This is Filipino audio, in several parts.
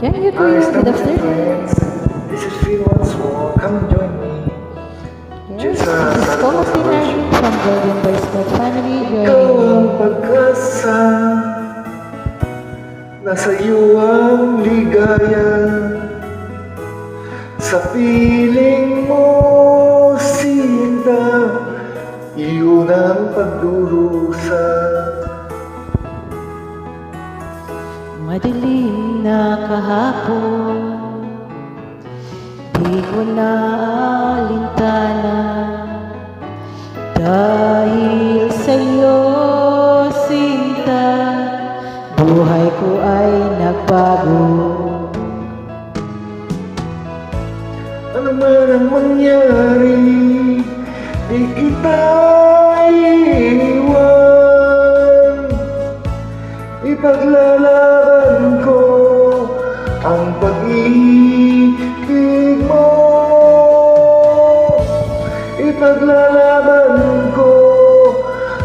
Can you Hi, with Stamford upstairs? friends. This is Phil once more. Come and join me. Yes, Just this is Thomas Dinardi from Golden Boy Scout family Ikaw ang joining me. pag-asa, nasa iyo ang ligaya. Sa piling mo, sinta, iyon ang pagdurusa. Madilim na kahapon, di ko na alintana. Dahil sa'yo, sinta, buhay ko ay nagbago. Ano man ang mangyari, di kita iiwan. Ipaglalaban ko ang pag-ibig mo. Ipaglalaban ko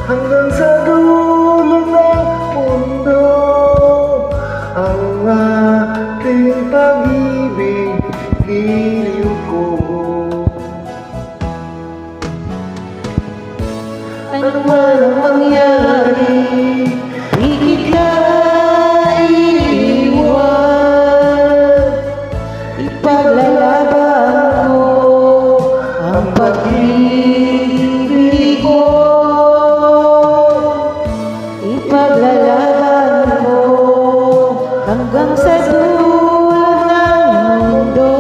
hanggang sa dulo ng mundo. Ang ating pag-ibig, giliw ko. Ano man ang mangyari, Di kita iiwan. Ipaglalaban ko ang pag-ibig ko. Ipaglalaban ko hanggang sa dulo ng mundo.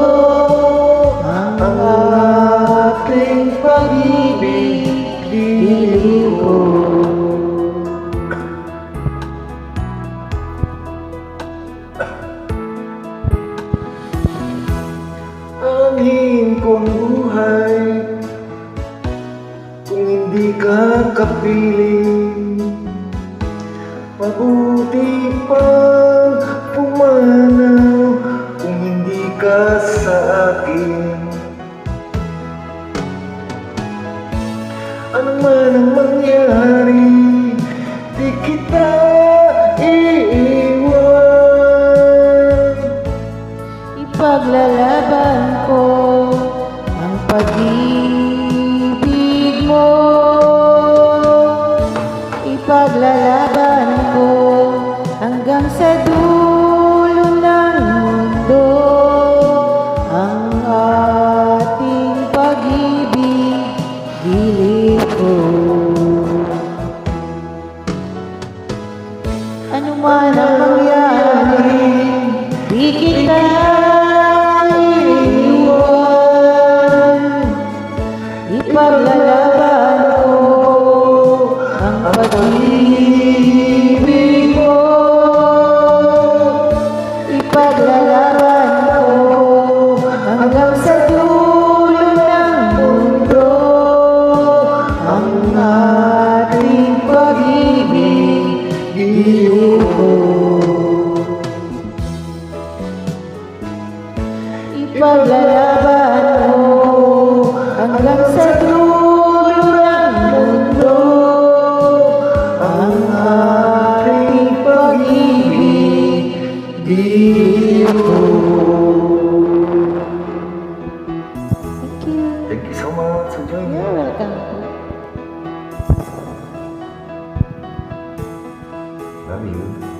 Ang ating pag-ibig, giliw ko. Angin kong buhay, kung hindi ka kapiling, mabuti pang pumanaw kung hindi ka sa akin. Ano man ang mangyari, di kita iiwan. Ipaglalaban ko ang pag-ibig mo. Ipaglalaban ko hanggang sa dulo ng mundo. Ang ating pag-ibig, giliw ko. Ano man ang mangyari, di kita iiwan. Ipaglalaban ko ang pag-ibig mo. Ipaglalaban ko hanggang sa dulo ng mundo. Ang ating pag-ibig, giliw ko. Ipaglalaban mo hanggang sa dulo ng mundo. Ang ating pag-ibig, giliw ko. Thank you. Thank you so much for joining. You're welcome. Love you.